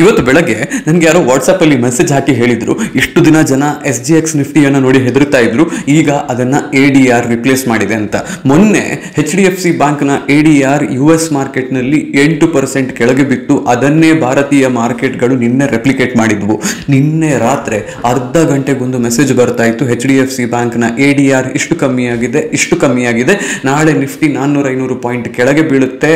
ಇವತ್ತು ಬೆಳಗ್ಗೆ ನನಗೆ ಯಾರೋ ವಾಟ್ಸಪ್ಪಲ್ಲಿ ಮೆಸೇಜ್ ಹಾಕಿ ಹೇಳಿದ್ರು, ಇಷ್ಟು ದಿನ ಜನ SGX ನಿಫ್ಟಿಯನ್ನು ನೋಡಿ ಹೆದರ್ತಾ ಇದ್ರು, ಈಗ ಅದನ್ನ ADR ರಿಪ್ಲೇಸ್ ಮಾಡಿದೆ ಅಂತ. ಮೊನ್ನೆ HDFC ಬ್ಯಾಂಕ್ನ ADR US ಮಾರ್ಕೆಟ್ನಲ್ಲಿ 8% ಕೆಳಗೆ ಬಿತ್ತು. ಅದನ್ನೇ ಭಾರತೀಯ ಮಾರ್ಕೆಟ್ಗಳು ನಿನ್ನೆ ರೆಪ್ಲಿಕೇಟ್ ಮಾಡಿದ್ವು. ನಿನ್ನೆ ರಾತ್ರಿ ಅರ್ಧ ಗಂಟೆಗೊಂದು ಮೆಸೇಜ್ ಬರ್ತಾ ಇತ್ತು, HDFC ಬ್ಯಾಂಕ್ನ ADR ಇಷ್ಟು ಕಮ್ಮಿಯಾಗಿದೆ, ನಾಳೆ ನಿಫ್ಟಿ 400-500 ಪಾಯಿಂಟ್ ಕೆಳಗೆ ಬೀಳುತ್ತೆ,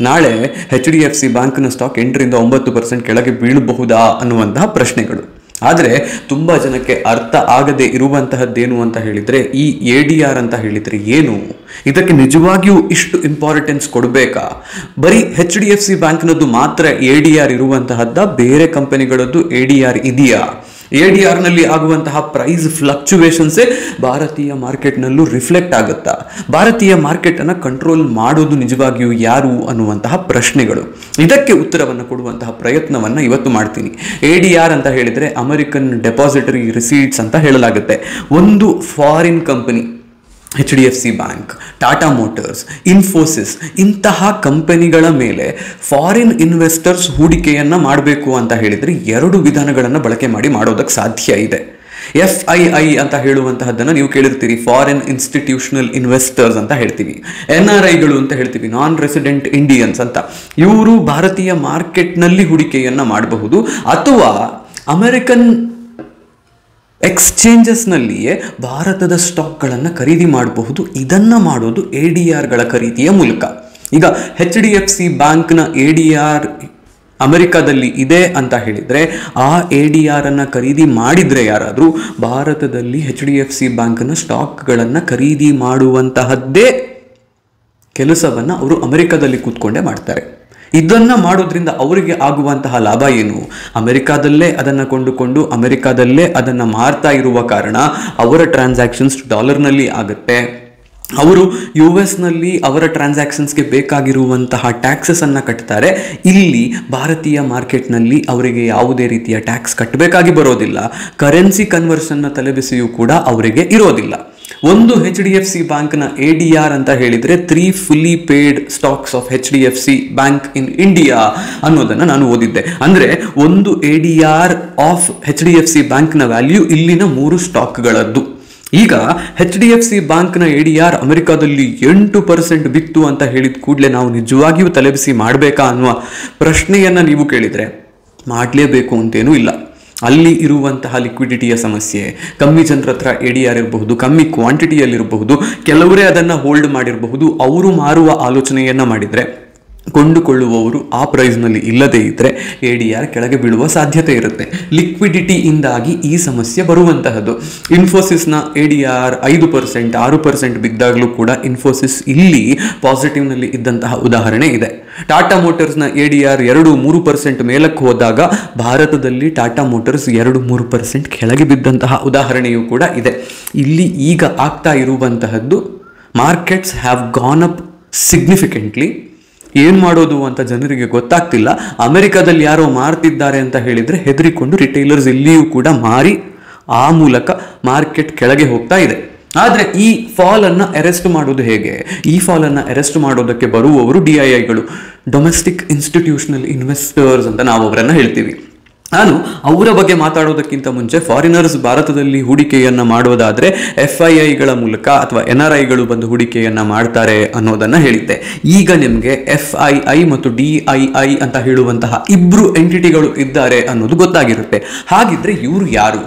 ನಾಳೆ HDFC ಬ್ಯಾಂಕ್ನ ಸ್ಟಾಕ್ 8-9% ಕೆಳಗೆ ಬೀಳಬಹುದಾ ಅನ್ನುವಂತಹ ಪ್ರಶ್ನೆಗಳು. ಆದರೆ ತುಂಬ ಜನಕ್ಕೆ ಅರ್ಥ ಆಗದೆ ಇರುವಂತಹದ್ದೇನು ಅಂತ ಹೇಳಿದರೆ, ಈ ADR ಅಂತ ಹೇಳಿದರೆ ಏನು, ಇದಕ್ಕೆ ನಿಜವಾಗಿಯೂ ಇಷ್ಟು ಇಂಪಾರ್ಟೆನ್ಸ್ ಕೊಡಬೇಕಾ? ಬರೀ HDFC ಬ್ಯಾಂಕ್ನದ್ದು ಮಾತ್ರ ADR ಇರುವಂತಹದ್ದ, ಬೇರೆ ಕಂಪನಿಗಳದ್ದು ADR ಇದೆಯಾ? ADR ನಲ್ಲಿ ಆಗುವಂತಹ ಪ್ರೈಸ್ ಫ್ಲಕ್ಚುವೇಷನ್ಸೇ ಭಾರತೀಯ ಮಾರ್ಕೆಟ್ನಲ್ಲೂ ರಿಫ್ಲೆಕ್ಟ್ ಆಗುತ್ತಾ? ಭಾರತೀಯ ಮಾರ್ಕೆಟ್ ಅನ್ನು ಕಂಟ್ರೋಲ್ ಮಾಡೋದು ನಿಜವಾಗಿಯೂ ಯಾರು ಅನ್ನುವಂತಹ ಪ್ರಶ್ನೆಗಳು. ಇದಕ್ಕೆ ಉತ್ತರವನ್ನು ಕೊಡುವಂತಹ ಪ್ರಯತ್ನವನ್ನು ಇವತ್ತು ಮಾಡ್ತೀನಿ. ADR ಅಂತ ಹೇಳಿದರೆ ಅಮೆರಿಕನ್ ಡೆಪಾಸಿಟರಿ ರಿಸೀಟ್ಸ್ ಅಂತ ಹೇಳಲಾಗುತ್ತೆ. ಒಂದು foreign company, HDFC bank, Tata motors, Infosys ಇಂತಹ ಕಂಪನಿಗಳ ಮೇಲೆ ಫಾರಿನ್ ಇನ್ವೆಸ್ಟರ್ಸ್ ಹೂಡಿಕೆಯನ್ನು ಮಾಡಬೇಕು ಅಂತ ಹೇಳಿದರೆ 2 ವಿಧಾನಗಳನ್ನು ಬಳಕೆ ಮಾಡಿ ಮಾಡೋದಕ್ಕೆ ಸಾಧ್ಯ ಇದೆ. FII ಅಂತ ಹೇಳುವಂತಹದ್ದನ್ನು ನೀವು ಕೇಳಿರ್ತೀರಿ, ಫಾರಿನ್ ಇನ್ಸ್ಟಿಟ್ಯೂಷನಲ್ ಇನ್ವೆಸ್ಟರ್ಸ್ ಅಂತ ಹೇಳ್ತೀವಿ. NRIಗಳು ಅಂತ ಹೇಳ್ತೀವಿ, ನಾನ್ ರೆಸಿಡೆಂಟ್ ಇಂಡಿಯನ್ಸ್ ಅಂತ. ಇವರು ಭಾರತೀಯ ಮಾರ್ಕೆಟ್ನಲ್ಲಿ ಹೂಡಿಕೆಯನ್ನು ಮಾಡಬಹುದು, ಅಥವಾ ಅಮೆರಿಕನ್ ಎಕ್ಸ್ಚೇಂಜಸ್ನಲ್ಲಿಯೇ ಭಾರತದ ಸ್ಟಾಕ್ಗಳನ್ನು ಖರೀದಿ ಮಾಡಬಹುದು. ಇದನ್ನು ಮಾಡೋದು ADRಗಳ ಖರೀದಿಯ ಮೂಲಕ. ಈಗ HDFC ಬ್ಯಾಂಕ್ನ ADR ಅಮೆರಿಕಾದಲ್ಲಿ ಇದೆ ಅಂತ ಹೇಳಿದರೆ, ಆ ADR ಅನ್ನು ಖರೀದಿ ಮಾಡಿದರೆ ಯಾರಾದರೂ ಭಾರತದಲ್ಲಿ HDFC ಬ್ಯಾಂಕ್ನ ಸ್ಟಾಕ್ಗಳನ್ನು ಖರೀದಿ ಮಾಡುವಂತಹದ್ದೇ ಕೆಲಸವನ್ನು ಅವರು ಅಮೆರಿಕಾದಲ್ಲಿ ಕೂತ್ಕೊಂಡೇ ಮಾಡ್ತಾರೆ. ಇದನ್ನು ಮಾಡೋದ್ರಿಂದ ಅವರಿಗೆ ಆಗುವಂತಹ ಲಾಭ ಏನು? ಅಮೆರಿಕಾದಲ್ಲೇ ಅದನ್ನು ಕೊಂಡುಕೊಂಡು ಅಮೆರಿಕಾದಲ್ಲೇ ಅದನ್ನು ಮಾರ್ತಾ ಇರುವ ಕಾರಣ ಅವರ ಟ್ರಾನ್ಸಾಕ್ಷನ್ಸ್ ಡಾಲರ್ನಲ್ಲಿ ಆಗುತ್ತೆ. ಅವರು US ಅವರ ಟ್ರಾನ್ಸಾಕ್ಷನ್ಸ್ಗೆ ಬೇಕಾಗಿರುವಂತಹ ಟ್ಯಾಕ್ಸಸ್ ಅನ್ನು ಕಟ್ತಾರೆ. ಇಲ್ಲಿ ಭಾರತೀಯ ಮಾರ್ಕೆಟ್ನಲ್ಲಿ ಅವರಿಗೆ ಯಾವುದೇ ರೀತಿಯ ಟ್ಯಾಕ್ಸ್ ಕಟ್ಟಬೇಕಾಗಿ ಬರೋದಿಲ್ಲ. ಕರೆನ್ಸಿ ಕನ್ವರ್ಷನ್ನ ತಲೆಬಿಸಿಯೂ ಕೂಡ ಅವರಿಗೆ ಇರೋದಿಲ್ಲ. ಒಂದು HDFC ಬ್ಯಾಂಕ್ನ ADR ಅಂತ ಹೇಳಿದರೆ 3 fully paid stocks of HDFC bank in India ಅನ್ನೋದನ್ನು ನಾನು ಓದಿದ್ದೆ. ಅಂದರೆ ಒಂದು ADR ಆಫ್ HDFC ಬ್ಯಾಂಕ್ನ ವ್ಯಾಲ್ಯೂ ಇಲ್ಲಿನ 3 ಸ್ಟಾಕ್ಗಳದ್ದು. ಈಗ HDFC ಬ್ಯಾಂಕ್ನ ADR ಅಮೆರಿಕಾದಲ್ಲಿ 8% ಬಿತ್ತು ಅಂತ ಹೇಳಿದ ಕೂಡಲೇ ನಾವು ನಿಜವಾಗಿಯೂ ತಲೆಬಿಸಿ ಮಾಡಬೇಕಾ ಅನ್ನುವ ಪ್ರಶ್ನೆಯನ್ನು ನೀವು ಕೇಳಿದರೆ, ಮಾಡಲೇಬೇಕು ಅಂತೇನೂ ಇಲ್ಲ. ಅಲ್ಲಿ ಇರುವಂತಹ ಲಿಕ್ವಿಡಿಟಿಯ ಸಮಸ್ಯೆ, ಕಮ್ಮಿ ಜನರ ಹತ್ರ ADR ಇರಬಹುದು, ಕಮ್ಮಿ ಕ್ವಾಂಟಿಟಿಯಲ್ಲಿರಬಹುದು, ಕೆಲವರೇ ಅದನ್ನು ಹೋಲ್ಡ್ ಮಾಡಿರಬಹುದು. ಅವರು ಮಾರುವ ಆಲೋಚನೆಯನ್ನು ಮಾಡಿದರೆ ಕೊಂಡುಕೊಳ್ಳುವವರು ಆ ಪ್ರೈಸ್ನಲ್ಲಿ ಇಲ್ಲದೇ ಇದ್ದರೆ ADR ಕೆಳಗೆ ಬೀಳುವ ಸಾಧ್ಯತೆ ಇರುತ್ತೆ. ಲಿಕ್ವಿಡಿಟಿಯಿಂದಾಗಿ ಈ ಸಮಸ್ಯೆ ಬರುವಂತಹದ್ದು. ಇನ್ಫೋಸಿಸ್ನ ADR 5%, 6% ಬಿದ್ದಾಗಲೂ ಕೂಡ ಇನ್ಫೋಸಿಸ್ ಇಲ್ಲಿ ಪಾಸಿಟಿವ್ನಲ್ಲಿ ಇದ್ದಂತಹ ಉದಾಹರಣೆ ಇದೆ. ಟಾಟಾ ಮೋಟರ್ಸ್ನ ADR 2-3% ಮೇಲಕ್ಕೆ ಹೋದಾಗ ಭಾರತದಲ್ಲಿ ಟಾಟಾ ಮೋಟರ್ಸ್ 2-3% ಕೆಳಗೆ ಬಿದ್ದಂತಹ ಉದಾಹರಣೆಯೂ ಕೂಡ ಇದೆ. ಇಲ್ಲಿ ಈಗ ಆಗ್ತಾ ಇರುವಂತಹದ್ದು, markets have gone up significantly. ಏನು ಮಾಡೋದು ಅಂತ ಜನರಿಗೆ ಗೊತ್ತಾಗ್ತಿಲ್ಲ. ಅಮೆರಿಕಾದಲ್ಲಿ ಯಾರೋ ಮಾರ್ತಿದ್ದಾರೆ ಅಂತ ಹೇಳಿದರೆ ಹೆದರಿಕೊಂಡು ರಿಟೈಲರ್ಸ್ ಇಲ್ಲಿಯೂ ಕೂಡ ಮಾರಿ ಆ ಮೂಲಕ ಮಾರ್ಕೆಟ್ ಕೆಳಗೆ ಹೋಗ್ತಾ ಇದೆ. ಆದರೆ ಈ ಫಾಲನ್ನು ಅರೆಸ್ಟ್ ಮಾಡೋದು ಹೇಗೆ? ಈ ಫಾಲನ್ನು ಅರೆಸ್ಟ್ ಮಾಡೋದಕ್ಕೆ ಬರುವವರು DIIಗಳು, ಡೊಮೆಸ್ಟಿಕ್ ಇನ್ಸ್ಟಿಟ್ಯೂಷನಲ್ ಇನ್ವೆಸ್ಟರ್ಸ್ ಅಂತ ನಾವು ಅವರನ್ನು ಹೇಳ್ತೀವಿ. ನಾನು ಅವರ ಬಗ್ಗೆ ಮಾತಾಡೋದಕ್ಕಿಂತ ಮುಂಚೆ ಫಾರಿನರ್ಸ್ ಭಾರತದಲ್ಲಿ ಹೂಡಿಕೆಯನ್ನು ಮಾಡೋದಾದರೆ FIIಗಳ ಮೂಲಕ ಅಥವಾ NRIಗಳು ಬಂದು ಹೂಡಿಕೆಯನ್ನು ಮಾಡ್ತಾರೆ ಅನ್ನೋದನ್ನು ಹೇಳಿದ್ದೆ. ಈಗ ನಿಮಗೆ FII ಮತ್ತು DII ಅಂತ ಹೇಳುವಂತಹ 2 ಎಂಟಿಟಿಗಳು ಇದ್ದಾರೆ ಅನ್ನೋದು ಗೊತ್ತಾಗಿರುತ್ತೆ. ಹಾಗಿದ್ರೆ ಇವರು ಯಾರು?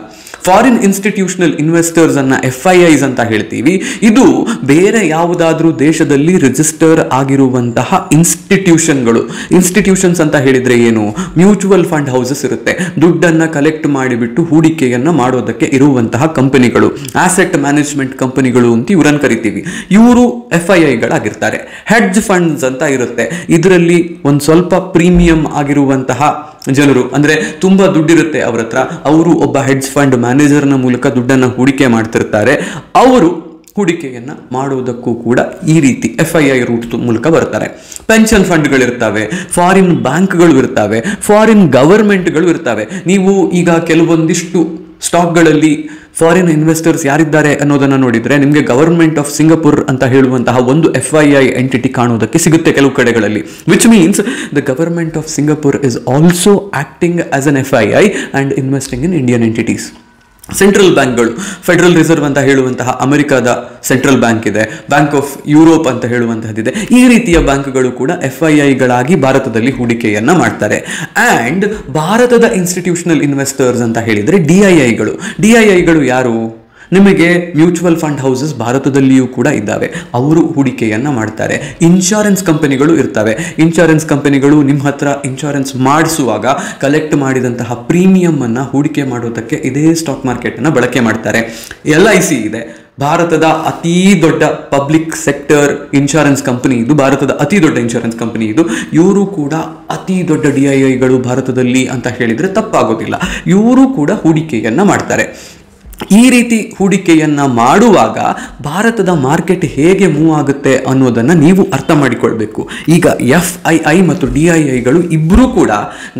ಫಾರಿನ್ ಇನ್ಸ್ಟಿಟ್ಯೂಷನಲ್ ಇನ್ವೆಸ್ಟರ್ಸ್ ಅನ್ನ FIIs ಅಂತ ಹೇಳ್ತೀವಿ. ಇದು ಬೇರೆ ಯಾವುದಾದ್ರೂ ದೇಶದಲ್ಲಿ ರಿಜಿಸ್ಟರ್ ಆಗಿರುವಂತಹ ಇನ್ಸ್ಟಿಟ್ಯೂಷನ್ಗಳು. ಇನ್ಸ್ಟಿಟ್ಯೂಷನ್ಸ್ ಅಂತ ಹೇಳಿದ್ರೆ ಏನು? ಮ್ಯೂಚುವಲ್ ಫಂಡ್ ಹೌಸಸ್ ಇರುತ್ತೆ, ದುಡ್ಡನ್ನು ಕಲೆಕ್ಟ್ ಮಾಡಿಬಿಟ್ಟು ಹೂಡಿಕೆಯನ್ನು ಮಾಡೋದಕ್ಕೆ ಇರುವಂತಹ ಕಂಪನಿಗಳು, ಆಸೆಟ್ ಮ್ಯಾನೇಜ್ಮೆಂಟ್ ಕಂಪನಿಗಳು ಅಂತ ಇವರನ್ನು ಕರಿತೀವಿ. ಇವರು FIIಗಳಾಗಿರ್ತಾರೆ. ಹೆಡ್ಜ್ ಫಂಡ್ಸ್ ಅಂತ ಇರುತ್ತೆ, ಇದರಲ್ಲಿ ಒಂದು ಸ್ವಲ್ಪ ಪ್ರೀಮಿಯಂ ಆಗಿರುವಂತಹ ಜನರು, ಅಂದರೆ ತುಂಬಾ ದುಡ್ಡಿರುತ್ತೆ ಅವರ ಹತ್ರ, ಅವರು ಒಬ್ಬ ಹೆಡ್ಜ್ ಫಂಡ್ ಮ್ಯಾನೇಜರ್ನ ಮೂಲಕ ದುಡ್ಡನ್ನು ಹೂಡಿಕೆ ಮಾಡ್ತಿರ್ತಾರೆ. ಅವರು ಹೂಡಿಕೆಯನ್ನು ಮಾಡುವುದಕ್ಕೂ ಕೂಡ ಈ ರೀತಿ FII ರೂಟ್ ಮೂಲಕ ಬರ್ತಾರೆ. ಪೆನ್ಷನ್ ಫಂಡ್ಗಳಿರ್ತವೆ, ಫಾರಿನ್ ಬ್ಯಾಂಕ್ಗಳು ಇರ್ತವೆ, ಫಾರಿನ್ ಗವರ್ಮೆಂಟ್ಗಳು ಇರ್ತವೆ. ನೀವು ಈಗ ಕೆಲವೊಂದಿಷ್ಟು ಸ್ಟಾಕ್ಗಳಲ್ಲಿ ಫಾರಿನ್ ಇನ್ವೆಸ್ಟರ್ಸ್ ಯಾರಿದ್ದಾರೆ ಅನ್ನೋದನ್ನ ನೋಡಿದ್ರೆ ನಿಮಗೆ ಗವರ್ಮೆಂಟ್ ಆಫ್ ಸಿಂಗಪುರ್ ಅಂತ ಹೇಳುವಂತಹ ಒಂದು FII ಎಂಟಿಟಿ ಕಾಣುವುದಕ್ಕೆ ಸಿಗುತ್ತೆ ಕೆಲವು ಕಡೆಗಳಲ್ಲಿ, which means the government of Singapore is also acting as an FII and investing in Indian entities. Central ಬ್ಯಾಂಕ್ಗಳು, ಫೆಡರಲ್ ರಿಸರ್ವ್ ಅಂತ ಹೇಳುವಂತಹ ಅಮೆರಿಕದ ಸೆಂಟ್ರಲ್ ಬ್ಯಾಂಕ್ ಇದೆ, ಬ್ಯಾಂಕ್ ಆಫ್ ಯುರೋಪ್ ಅಂತ ಹೇಳುವಂತಹದ್ದಿದೆ. ಈ ರೀತಿಯ ಬ್ಯಾಂಕ್ಗಳು ಕೂಡ FIIಗಳಾಗಿ ಭಾರತದಲ್ಲಿ ಹೂಡಿಕೆಯನ್ನ ಮಾಡ್ತಾರೆ. ಅಂಡ್ ಭಾರತದ ಇನ್ಸ್ಟಿಟ್ಯೂಷನಲ್ ಇನ್ವೆಸ್ಟರ್ಸ್ ಅಂತ ಹೇಳಿದ್ರೆ DIIಗಳು ಯಾರು? ನಿಮಗೆ ಮ್ಯೂಚುವಲ್ ಫಂಡ್ ಹೌಸಸ್ ಭಾರತದಲ್ಲಿಯೂ ಕೂಡ ಇದ್ದಾವೆ, ಅವರು ಹೂಡಿಕೆಯನ್ನ ಮಾಡ್ತಾರೆ. ಇನ್ಶೂರೆನ್ಸ್ ಕಂಪನಿಗಳು ಇರ್ತವೆ, ಇನ್ಶೂರೆನ್ಸ್ ಕಂಪನಿಗಳು ನಿಮ್ಮ ಹತ್ರ ಇನ್ಶೂರೆನ್ಸ್ ಮಾಡಿಸುವಾಗ ಕಲೆಕ್ಟ್ ಮಾಡಿದಂತಹ ಪ್ರೀಮಿಯಂ ಅನ್ನ ಹೂಡಿಕೆ ಮಾಡೋದಕ್ಕೆ ಇದೇ ಸ್ಟಾಕ್ ಮಾರ್ಕೆಟ್ ಅನ್ನ ಬಳಕೆ ಮಾಡ್ತಾರೆ. LIC ಇದೆ, ಭಾರತದ ಅತಿ ದೊಡ್ಡ ಪಬ್ಲಿಕ್ ಸೆಕ್ಟರ್ ಇನ್ಶೂರೆನ್ಸ್ ಕಂಪನಿ ಇದು, ಭಾರತದ ಅತಿ ದೊಡ್ಡ ಇನ್ಶೂರೆನ್ಸ್ ಕಂಪನಿ ಇದು. ಇವರು ಕೂಡ ಅತಿ ದೊಡ್ಡ DIIಗಳು ಭಾರತದಲ್ಲಿ ಅಂತ ಹೇಳಿದ್ರೆ ತಪ್ಪಾಗೋದಿಲ್ಲ. ಇವರು ಕೂಡ ಹೂಡಿಕೆಯನ್ನ ಮಾಡ್ತಾರೆ. ಈ ರೀತಿ ಹೂಡಿಕೆಯನ್ನ ಮಾಡುವಾಗ ಭಾರತದ ಮಾರ್ಕೆಟ್ ಹೇಗೆ ಮೂವ್ ಆಗುತ್ತೆ ಅನ್ನೋದನ್ನ ನೀವು ಅರ್ಥ ಮಾಡಿಕೊಳ್ಬೇಕು. ಈಗ FII ಮತ್ತು DIIಗಳು ಇಬ್ಬರೂ ಕೂಡ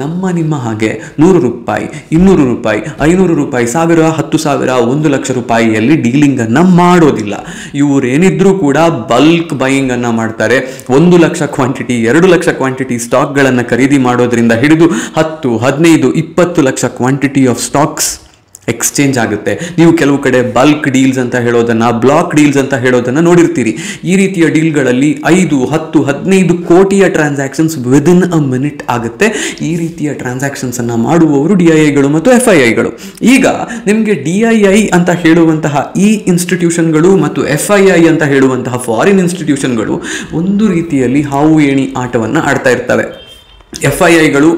ನಿಮ್ಮ ಹಾಗೆ 100 ರೂಪಾಯಿ, 200 ರೂಪಾಯಿ, 500 ರೂಪಾಯಿ, 1000, 10,000, 1 ಲಕ್ಷ ರೂಪಾಯಿಯಲ್ಲಿ ಡೀಲಿಂಗ್ ಅನ್ನ ಮಾಡೋದಿಲ್ಲ. ಇವರೇನಿದ್ರೂ ಕೂಡ ಬಲ್ಕ್ ಬೈಯಿಂಗ್ ಅನ್ನ ಮಾಡ್ತಾರೆ. 1 ಲಕ್ಷ ಕ್ವಾಂಟಿಟಿ, 2 ಲಕ್ಷ ಕ್ವಾಂಟಿಟಿ ಸ್ಟಾಕ್ಗಳನ್ನು ಖರೀದಿ ಮಾಡೋದ್ರಿಂದ ಹಿಡಿದು 10, 15, 20 lakh quantity of stocks exchange ಆಗುತ್ತೆ. ನೀವು ಕೆಲವು ಕಡೆ ಬಲ್ಕ್ ಡೀಲ್ಸ್ ಅಂತ ಹೇಳೋದನ್ನ, ಬ್ಲಾಕ್ ಡೀಲ್ಸ್ ಅಂತ ಹೇಳೋದನ್ನ ನೋಡಿರ್ತೀರಿ. ಈ ರೀತಿಯ ಡೀಲ್ಗಳಲ್ಲಿ 5, 10, 15 ಕೋಟಿಯ ಟ್ರಾನ್ಸಾಕ್ಷನ್ಸ್ ವಿದಿನ್ ಅ ಮಿನಿಟ್ ಆಗುತ್ತೆ. ಈ ರೀತಿಯ ಟ್ರಾನ್ಸಾಕ್ಷನ್ಸ್ ಅನ್ನ ಮಾಡುವವರು DIIಗಳು ಮತ್ತು FIIಗಳು. ಈಗ ನಿಮಗೆ DII ಅಂತ ಹೇಳುವಂತಹ ಈ ಇನ್ಸ್ಟಿಟ್ಯೂಷನ್ಗಳು ಮತ್ತು FII ಅಂತ ಹೇಳುವಂತಹ ಫಾರಿನ್ ಇನ್ಸ್ಟಿಟ್ಯೂಷನ್ಗಳು ಒಂದು ರೀತಿಯಲ್ಲಿ ಹಾವು ಏಣಿ ಆಟವನ್ನ ಆಡ್ತಾ ಇರ್ತವೆ. FIIಗಳು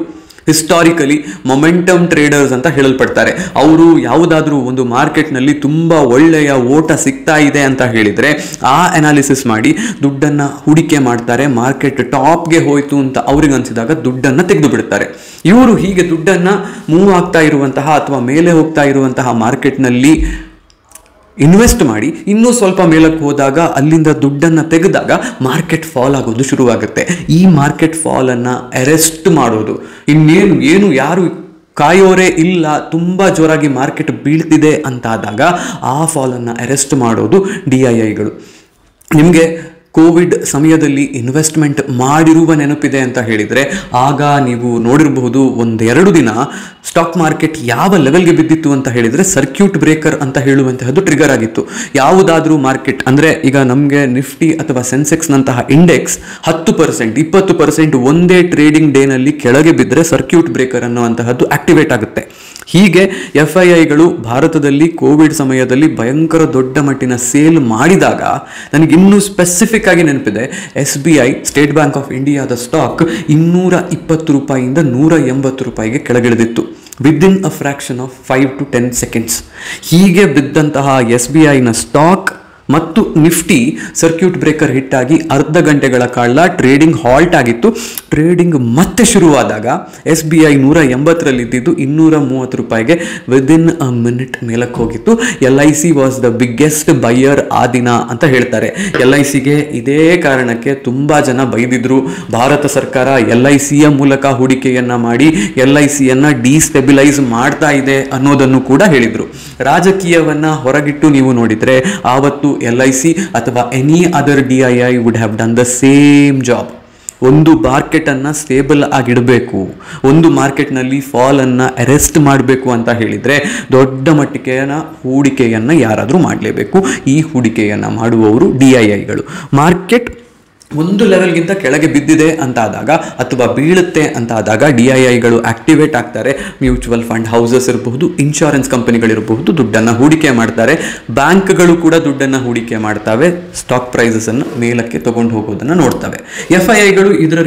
ಹಿಸ್ಟಾರಿಕಲಿ ಮೊಮೆಂಟಮ್ ಟ್ರೇಡರ್ಸ್ ಅಂತ ಹೇಳಲ್ಪಡ್ತಾರೆ. ಅವರು ಯಾವುದಾದ್ರೂ ಒಂದು ಮಾರ್ಕೆಟ್ನಲ್ಲಿ ತುಂಬ ಒಳ್ಳೆಯ ಓಟ ಸಿಗ್ತಾ ಇದೆ ಅಂತ ಹೇಳಿದರೆ ಆ ಅನಾಲಿಸಿಸ್ ಮಾಡಿ ದುಡ್ಡನ್ನು ಹೂಡಿಕೆ ಮಾಡ್ತಾರೆ. ಮಾರ್ಕೆಟ್ ಟಾಪ್ಗೆ ಹೋಯ್ತು ಅಂತ ಅವ್ರಿಗೆ ಅನಿಸಿದಾಗ ದುಡ್ಡನ್ನು ತೆಗೆದು ಬಿಡ್ತಾರೆ. ಇವರು ಹೀಗೆ ದುಡ್ಡನ್ನು ಮೂವ್ ಆಗ್ತಾ ಇರುವಂತಹ ಅಥವಾ ಮೇಲೆ ಹೋಗ್ತಾ ಇರುವಂತಹ ಮಾರ್ಕೆಟ್ನಲ್ಲಿ ಇನ್ವೆಸ್ಟ್ ಮಾಡಿ ಇನ್ನೂ ಸ್ವಲ್ಪ ಮೇಲಕ್ಕೆ ಹೋದಾಗ ಅಲ್ಲಿಂದ ದುಡ್ಡನ್ನು ತೆಗೆದಾಗ ಮಾರ್ಕೆಟ್ ಫಾಲ್ ಆಗೋದು ಶುರುವಾಗುತ್ತೆ. ಈ ಮಾರ್ಕೆಟ್ ಫಾಲನ್ನು ಅರೆಸ್ಟ್ ಮಾಡೋದು, ಇನ್ನೇನು ಯಾರು ಕಾಯೋರೇ ಇಲ್ಲ, ತುಂಬ ಜೋರಾಗಿ ಮಾರ್ಕೆಟ್ ಬೀಳ್ತಿದೆ ಅಂತಾದಾಗ ಆ ಫಾಲನ್ನು ಅರೆಸ್ಟ್ ಮಾಡೋದು DIIಗಳು. ನಿಮಗೆ ಕೋವಿಡ್ ಸಮಯದಲ್ಲಿ ಇನ್ವೆಸ್ಟ್ಮೆಂಟ್ ಮಾಡಿರುವ ನೆನಪಿದೆ ಅಂತ ಹೇಳಿದರೆ ಆಗ ನೀವು ನೋಡಿರಬಹುದು 1-2 ದಿನ ಸ್ಟಾಕ್ ಮಾರ್ಕೆಟ್ ಯಾವ ಲೆವೆಲ್ಗೆ ಬಿದ್ದಿತ್ತು ಅಂತ ಹೇಳಿದರೆ ಸರ್ಕ್ಯೂಟ್ ಬ್ರೇಕರ್ ಅಂತ ಹೇಳುವಂತಹದ್ದು ಟ್ರಿಗರ್ ಆಗಿತ್ತು. ಯಾವುದಾದ್ರೂ ಮಾರ್ಕೆಟ್ ಅಂದರೆ ಈಗ ನಮಗೆ ನಿಫ್ಟಿ ಅಥವಾ ಸೆನ್ಸೆಕ್ಸ್ನಂತಹ ಇಂಡೆಕ್ಸ್ 10%, 20% ಒಂದೇ ಟ್ರೇಡಿಂಗ್ ಡೇನಲ್ಲಿ ಕೆಳಗೆ ಬಿದ್ದರೆ ಸರ್ಕ್ಯೂಟ್ ಬ್ರೇಕರ್ ಅನ್ನುವಂತಹದ್ದು ಆಕ್ಟಿವೇಟ್ ಆಗುತ್ತೆ. ಹೀಗೆ FIIಗಳು ಭಾರತದಲ್ಲಿ ಕೋವಿಡ್ ಸಮಯದಲ್ಲಿ ಭಯಂಕರ ದೊಡ್ಡ ಮಟ್ಟಿನ ಸೇಲ್ ಮಾಡಿದಾಗ ನನಗಿನ್ನೂ ಸ್ಪೆಸಿಫಿಕ್ ಆಗಿ ನೆನಪಿದೆ, SBI ಸ್ಟೇಟ್ ಬ್ಯಾಂಕ್ ಆಫ್ ಇಂಡಿಯಾದ ಸ್ಟಾಕ್ 220 ರೂಪಾಯಿಯಿಂದ 180 ರೂಪಾಯಿಗೆ ಕೆಳಗಿಳಿದಿತ್ತು within a fraction of 5 to 10 seconds. ಹೀಗೆ ಬಿದ್ದಂತಹ SBIನ ಸ್ಟಾಕ್ ಮತ್ತು ನಿಫ್ಟಿ ಸರ್ಕ್ಯೂಟ್ ಬ್ರೇಕರ್ ಹಿಟ್ ಆಗಿ ಅರ್ಧ ಗಂಟೆಗಳ ಕಾಲ ಟ್ರೇಡಿಂಗ್ ಹಾಲ್ಟ್ ಆಗಿತ್ತು. ಟ್ರೇಡಿಂಗ್ ಮತ್ತೆ ಶುರುವಾದಾಗ SBI 180ರಲ್ಲಿದ್ದು 230 ರೂಪಾಯಿಗೆ ವಿದಿನ್ ಅ ಮಿನಿಟ್ ಮೇಲಕ್ಕೆ ಹೋಗಿತ್ತು. LIC was the biggest buyer ಆ ದಿನ ಅಂತ ಹೇಳ್ತಾರೆ. LICಗೆ ಇದೇ ಕಾರಣಕ್ಕೆ ತುಂಬಾ ಜನ ಬೈದಿದ್ರು. ಭಾರತ ಸರ್ಕಾರ LICಯ ಮೂಲಕ ಹೂಡಿಕೆಯನ್ನ ಮಾಡಿ LICಯನ್ನ ಡಿಸ್ಟೆಬಿಲೈಸ್ ಮಾಡ್ತಾ ಇದೆ ಅನ್ನೋದನ್ನು ಕೂಡ ಹೇಳಿದ್ರು. ರಾಜಕೀಯವನ್ನ ಹೊರಗಿಟ್ಟು ನೀವು ನೋಡಿದ್ರೆ ಆವತ್ತು LIC ಅಥವಾ any other DII would have done the same job. ಒಂದು ಮಾರ್ಕೆಟ್ ಅನ್ನ ಸ್ಟೇಬಲ್ ಆಗಿಡಬೇಕು, ಒಂದು ಮಾರ್ಕೆಟ್ನಲ್ಲಿ ಫಾಲ್ ಅನ್ನ ಅರೆಸ್ಟ್ ಮಾಡಬೇಕು ಅಂತ ಹೇಳಿದ್ರೆ ದೊಡ್ಡ ಮಟ್ಟಿಗೆ ಹೂಡಿಕೆಯನ್ನ ಯಾರಾದರೂ ಮಾಡಲೇಬೇಕು. ಈ ಹೂಡಿಕೆಯನ್ನ ಮಾಡುವವರು DIIಗಳು. ಮಾರ್ಕೆಟ್ ಒಂದು ಲೆವೆಲ್ಗಿಂತ ಕೆಳಗೆ ಬಿದ್ದಿದೆ ಅಂತಾದಾಗ ಅಥವಾ ಬೀಳುತ್ತೆ ಅಂತಾದಾಗ DIIಗಳು ಆಕ್ಟಿವೇಟ್ ಆಗ್ತಾರೆ. ಮ್ಯೂಚುವಲ್ ಫಂಡ್ ಹೌಸಸ್ ಇರಬಹುದು, ಇನ್ಶೂರೆನ್ಸ್ ಕಂಪನಿಗಳಿರಬಹುದು, ದುಡ್ಡನ್ನು ಹೂಡಿಕೆ ಮಾಡ್ತಾರೆ. ಬ್ಯಾಂಕ್ಗಳು ಕೂಡ ದುಡ್ಡನ್ನು ಹೂಡಿಕೆ ಮಾಡ್ತವೆ, ಸ್ಟಾಕ್ ಪ್ರೈಸಸ್ ಅನ್ನು ಮೇಲಕ್ಕೆ ತಗೊಂಡು ಹೋಗೋದನ್ನು ನೋಡ್ತವೆ. FIIಗಳು ಇದರ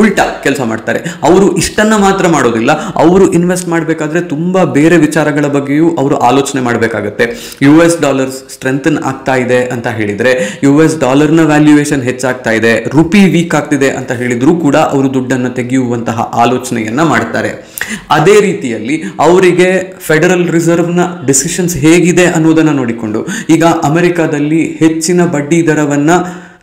ಉಲ್ಟಾ ಕೆಲಸ ಮಾಡ್ತಾರೆ. ಅವರು ಇಷ್ಟನ್ನ ಮಾತ್ರ ಮಾಡೋದಿಲ್ಲ, ಅವರು ಇನ್ವೆಸ್ಟ್ ಮಾಡಬೇಕಾದ್ರೆ ತುಂಬಾ ಬೇರೆ ವಿಚಾರಗಳ ಬಗ್ಗೆಯೂ ಅವರು ಆಲೋಚನೆ ಮಾಡಬೇಕಾಗುತ್ತೆ. US ಡಾಲರ್ ಸ್ಟ್ರೆಂಥನ್ ಆಗ್ತಾ ಇದೆ ಅಂತ ಹೇಳಿದ್ರೆ, US ಡಾಲರ್ನ ವ್ಯಾಲ್ಯೂಯೇಷನ್ ಹೆಚ್ಚಾಗ್ತಾ ಇದೆ, ರುಪಿ ವೀಕ್ ಆಗ್ತಿದೆ ಅಂತ ಹೇಳಿದ್ರು ಕೂಡ ಅವರು ದುಡ್ಡನ್ನು ತೆಗೆಯುವಂತಹ ಆಲೋಚನೆಯನ್ನ ಮಾಡ್ತಾರೆ. ಅದೇ ರೀತಿಯಲ್ಲಿ ಅವರಿಗೆ ಫೆಡರಲ್ ರಿಸರ್ವ್ನ ಡಿಸಿಷನ್ಸ್ ಹೇಗಿದೆ ಅನ್ನೋದನ್ನ ನೋಡಿಕೊಂಡು, ಈಗ ಅಮೆರಿಕಾದಲ್ಲಿ ಹೆಚ್ಚಿನ ಬಡ್ಡಿ ದರವನ್ನ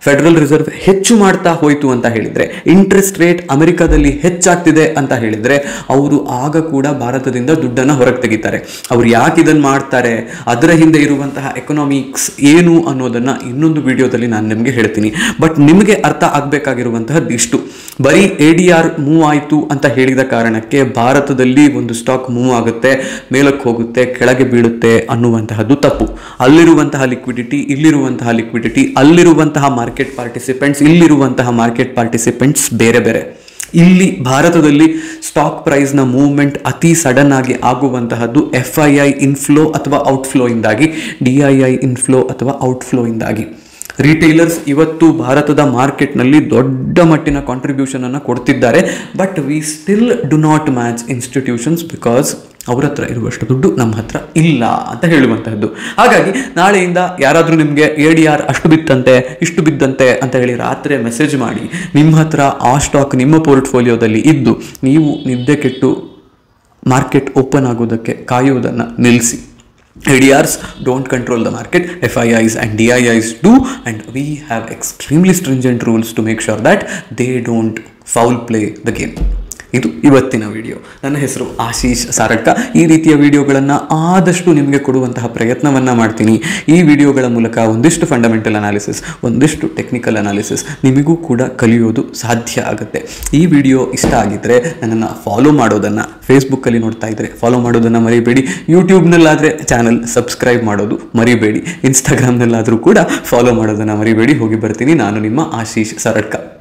ಫೆಡರಲ್ ರಿಸರ್ವ್ ಹೆಚ್ಚು ಮಾಡ್ತಾ ಹೋಯ್ತು ಅಂತ ಹೇಳಿದ್ರೆ, ಇಂಟ್ರೆಸ್ಟ್ ರೇಟ್ ಅಮೆರಿಕಾದಲ್ಲಿ ಹೆಚ್ಚಾಗ್ತಿದೆ ಅಂತ ಹೇಳಿದ್ರೆ, ಅವರು ಆಗ ಕೂಡ ಭಾರತದಿಂದ ದುಡ್ಡನ್ನು ಹೊರಗೆ ತೆಗಿತಾರೆ. ಅವ್ರು ಯಾಕೆ ಇದನ್ನು ಮಾಡ್ತಾರೆ, ಅದರ ಹಿಂದೆ ಇರುವಂತಹ ಎಕನಾಮಿಕ್ಸ್ ಏನು ಅನ್ನೋದನ್ನ ಇನ್ನೊಂದು ವಿಡಿಯೋದಲ್ಲಿ ನಾನು ನಿಮಗೆ ಹೇಳ್ತೀನಿ. ಬಟ್ ನಿಮಗೆ ಅರ್ಥ ಆಗಬೇಕಾಗಿರುವಂತಹದ್ದು ಇಷ್ಟು, ಬರೀ ADR ಮೂವ್ ಆಯಿತು ಅಂತ ಹೇಳಿದ ಕಾರಣಕ್ಕೆ ಭಾರತದಲ್ಲಿ ಒಂದು ಸ್ಟಾಕ್ ಮೂವ್ ಆಗುತ್ತೆ, ಮೇಲಕ್ಕೆ ಹೋಗುತ್ತೆ, ಕೆಳಗೆ ಬೀಳುತ್ತೆ ಅನ್ನುವಂತಹದ್ದು ತಪ್ಪು. ಅಲ್ಲಿರುವಂತಹ ಲಿಕ್ವಿಡಿಟಿ, ಇಲ್ಲಿರುವಂತಹ ಲಿಕ್ವಿಡಿಟಿ, ಅಲ್ಲಿರುವಂತಹ ಮಾರ್ಕೆಟ್ ಪಾರ್ಟಿಸಿಪೆಂಟ್ಸ್, ಇಲ್ಲಿರುವಂತಹ ಮಾರ್ಕೆಟ್ ಪಾರ್ಟಿಸಿಪೆಂಟ್ಸ್ ಬೇರೆ ಬೇರೆ. ಇಲ್ಲಿ ಭಾರತದಲ್ಲಿ ಸ್ಟಾಕ್ ಪ್ರೈಸ್ನ ಮೂವ್ಮೆಂಟ್ ಅತಿ ಸಡನ್ ಆಗಿ ಆಗುವಂತಹದ್ದು FII ಇನ್ಫ್ಲೋ ಅಥವಾ ಔಟ್ಫ್ಲೋ ಇಂದಾಗಿ, DII ಇನ್ಫ್ಲೋ ಅಥವಾ ಔಟ್ಫ್ಲೋ ಇಂದಾಗಿ. ರಿಟೇಲರ್ಸ್ ಇವತ್ತು ಭಾರತದ ಮಾರ್ಕೆಟ್ನಲ್ಲಿ ದೊಡ್ಡ ಮಟ್ಟಿನ ಕಾಂಟ್ರಿಬ್ಯೂಷನ್ ಅನ್ನು ಕೊಡ್ತಿದ್ದಾರೆ. But we still do not match institutions because ಅವ್ರ ಹತ್ರ ಇರುವಷ್ಟು ದುಡ್ಡು ನಮ್ಮ ಹತ್ರ ಇಲ್ಲ ಅಂತ ಹೇಳುವಂತಹದ್ದು. ಹಾಗಾಗಿ ನಾಳೆಯಿಂದ ಯಾರಾದರೂ ನಿಮಗೆ ADR ಅಷ್ಟು ಬಿತ್ತಂತೆ, ಇಷ್ಟು ಬಿದ್ದಂತೆ ಅಂತ ಹೇಳಿ ರಾತ್ರಿ ಮೆಸೇಜ್ ಮಾಡಿ ನಿಮ್ಮ ಹತ್ರ ಆ ಸ್ಟಾಕ್ ನಿಮ್ಮ ಪೋರ್ಟ್ಫೋಲಿಯೋದಲ್ಲಿ ಇದ್ದು ನೀವು ನಿದ್ದೆ ಕೆಟ್ಟು ಮಾರ್ಕೆಟ್ ಓಪನ್ ಆಗೋದಕ್ಕೆ ಕಾಯುವುದನ್ನು ನಿಲ್ಲಿಸಿ. ADRs don't control the market, FIIs and DIIs do, and we have extremely stringent rules to make sure that they don't foul play the game. ಇದು ಇವತ್ತಿನ ವಿಡಿಯೋ. ನನ್ನ ಹೆಸರು ಆಶೀಶ್ ಸಾರಡ್ಕ. ಈ ರೀತಿಯ ವಿಡಿಯೋಗಳನ್ನು ಆದಷ್ಟು ನಿಮಗೆ ಕೊಡುವಂತಹ ಪ್ರಯತ್ನವನ್ನು ಮಾಡ್ತೀನಿ. ಈ ವಿಡಿಯೋಗಳ ಮೂಲಕ ಒಂದಿಷ್ಟು ಫಂಡಮೆಂಟಲ್ ಅನಾಲಿಸಿಸ್, ಒಂದಿಷ್ಟು ಟೆಕ್ನಿಕಲ್ ಅನಾಲಿಸಿಸ್ ನಿಮಗೂ ಕೂಡ ಕಲಿಯೋದು ಸಾಧ್ಯ ಆಗುತ್ತೆ. ಈ ವಿಡಿಯೋ ಇಷ್ಟ ಆಗಿದ್ದರೆ ನನ್ನನ್ನು ಫಾಲೋ ಮಾಡೋದನ್ನು, ಫೇಸ್ಬುಕ್ಕಲ್ಲಿ ನೋಡ್ತಾ ಇದ್ದರೆ ಫಾಲೋ ಮಾಡೋದನ್ನು ಮರಿಬೇಡಿ. ಯೂಟ್ಯೂಬ್ನಲ್ಲಾದರೆ ಚಾನಲ್ ಸಬ್ಸ್ಕ್ರೈಬ್ ಮಾಡೋದು ಮರಿಬೇಡಿ. ಇನ್ಸ್ಟಾಗ್ರಾಮ್ನಲ್ಲಾದರೂ ಕೂಡ ಫಾಲೋ ಮಾಡೋದನ್ನು ಮರಿಬೇಡಿ. ಹೋಗಿ ಬರ್ತೀನಿ. ನಾನು ನಿಮ್ಮ ಆಶೀಶ್ ಸಾರಡ್ಕ.